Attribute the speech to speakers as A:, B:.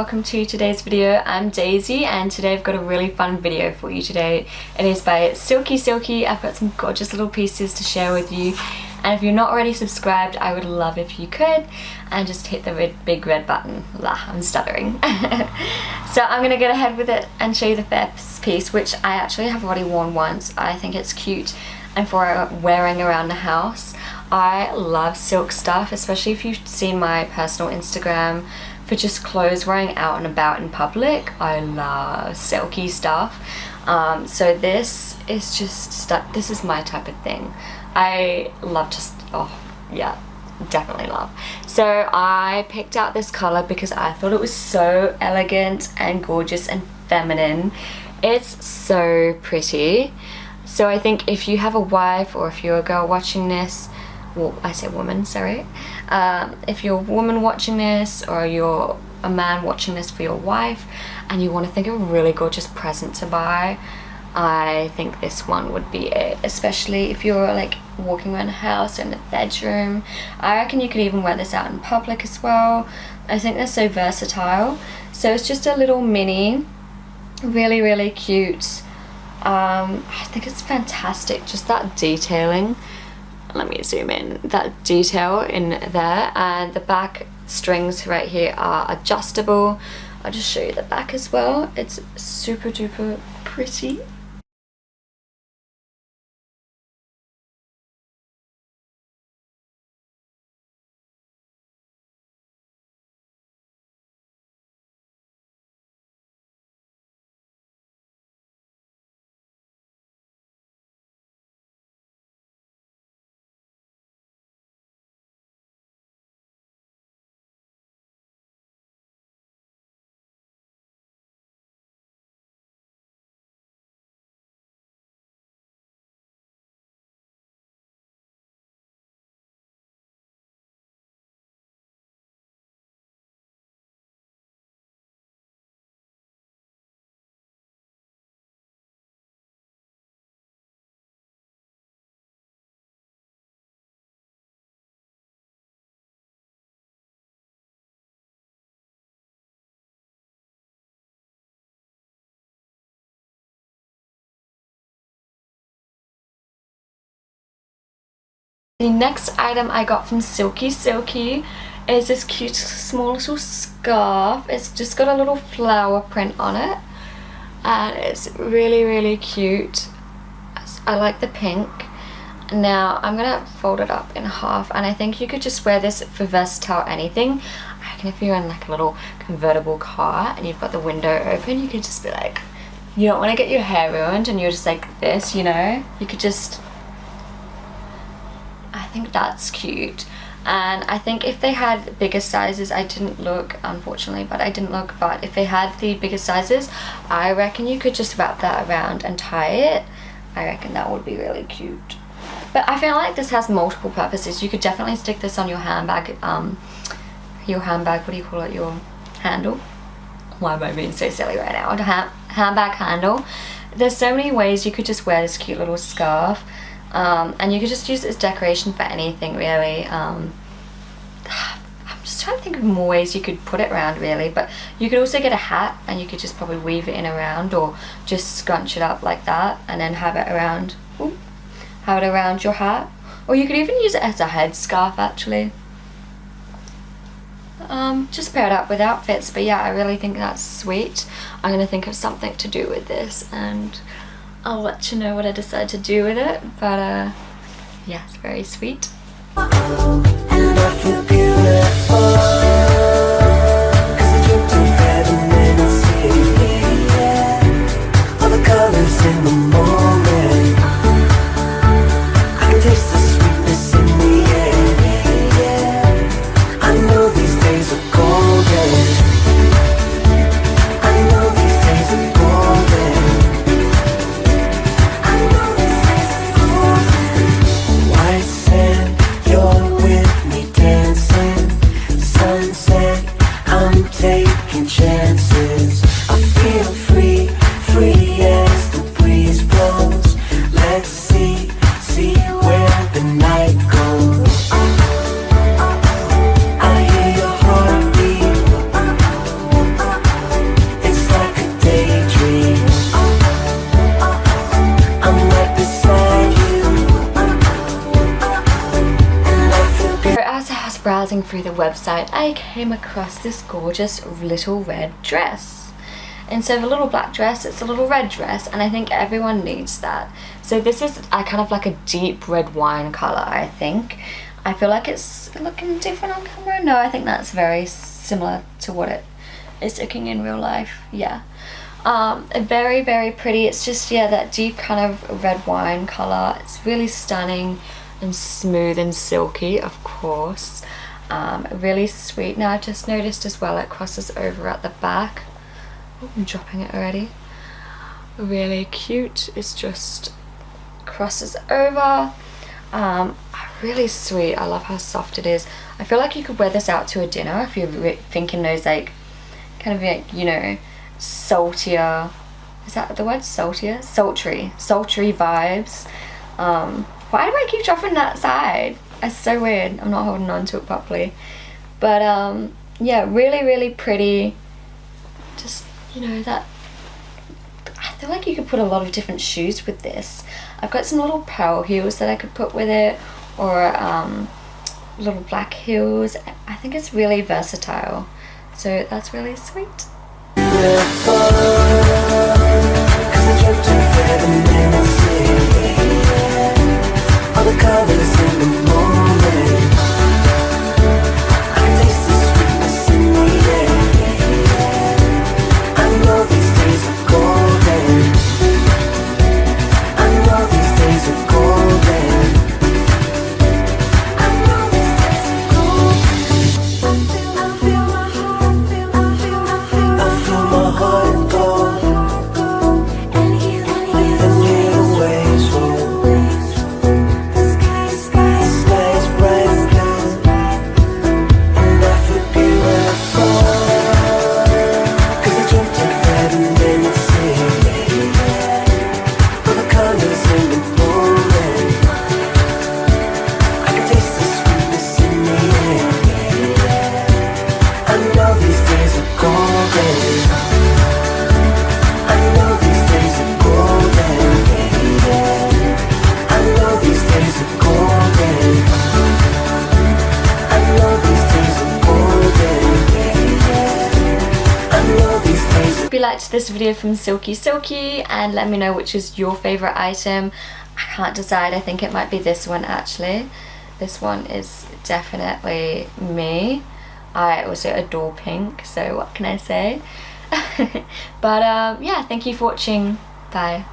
A: welcome to today's video. I'm Daisy and today I've got a really fun video for you today. It is by SilkSilky. I've got some gorgeous little pieces to share with you, and if you're not already subscribed, I would love if you could and just hit the big red button. I'm stuttering. So I'm gonna get ahead with it and show you the first piece, which I actually have already worn once. I think it's cute and for wearing around the house. I love silk stuff, especially if you've seen my personal Instagram for just clothes wearing out and about in public. I love silky stuff. So this is just this is my type of thing. I love just, oh yeah, definitely love. So I picked out this color because I thought it was so elegant and gorgeous and feminine. It's so pretty. So I think if you have a wife or if you're a girl watching this, well, I say woman, sorry. If you're a woman watching this or you're a man watching this for your wife and you want to think of a really gorgeous present to buy, I think this one would be it, especially if you're like walking around the house or in the bedroom. I reckon you could even wear this out in public as well. I think they're so versatile. So it's just a little mini, really, really cute. I think it's fantastic, just that detailing. Let me zoom in, that detail in there, and the back strings right here are adjustable. I'll just show you the back as well. It's super duper pretty. The next item I got from SilkSilky is this cute small little scarf. It's just got a little flower print on it and it's really, really cute. I like the pink. Now I'm gonna fold it up in half, and I think you could just wear this for versatile anything. I reckon if you're in like a little convertible car and you've got the window open, you could just be like, you don't want to get your hair ruined and you're just like this, you know, you could just, I think that's cute. And I think if they had bigger sizes, I didn't look, unfortunately, but I didn't look, but if they had the bigger sizes, I reckon you could just wrap that around and tie it. I reckon that would be really cute. But I feel like this has multiple purposes. You could definitely stick this on your handbag, what do you call it, your handle? Why am I being so silly right now? Handbag handle. There's so many ways you could just wear this cute little scarf. And you could just use it as decoration for anything, really. I'm just trying to think of more ways you could put it around, really. But you could also get a hat and you could just probably weave it in around, or just scrunch it up like that and then have it around, your hat. Or you could even use it as a headscarf, actually. Just pair it up with outfits. But yeah, I really think that's sweet. I'm going to think of something to do with this and I'll let you know what I decide to do with it, but yeah, it's very sweet. And I feel beautiful, 'cause I dripped in feminine, yeah. All the colors in the moment, I can taste the sweetness in the air, yeah. I know these days are golden, I know these days are golden. Taking chances, I feel free, free as the breeze blows. browsing through the website, I came across this gorgeous little red dress. Instead of a little black dress, it's a little red dress, and I think everyone needs that. So this is kind of like a deep red wine colour, I think. I feel like it's looking different on camera. No, I think that's very similar to what it is looking in real life. Yeah. Very, very pretty. It's just, yeah, that deep kind of red wine colour. It's really stunning and smooth and silky, of course. Really sweet. Now I just noticed as well it crosses over at the back. Oh, I'm dropping it already. Really cute. It's just crosses over. Really sweet. I love how soft it is. I feel like you could wear this out to a dinner if you're thinking those like kind of like, you know, saltier, is that the word, saltier? Sultry vibes. Why do I keep dropping that side? It's so weird. I'm not holding on to it properly. But yeah, really, really pretty. Just, you know, that I feel like you could put a lot of different shoes with this. I've got some little pearl heels that I could put with it, or little black heels. I think it's really versatile, so that's really sweet. Hope you liked this video from SilkSilky, and let me know which is your favourite item. I can't decide. I think it might be this one actually. This one is definitely me. I also adore pink, so what can I say? But yeah, thank you for watching. Bye.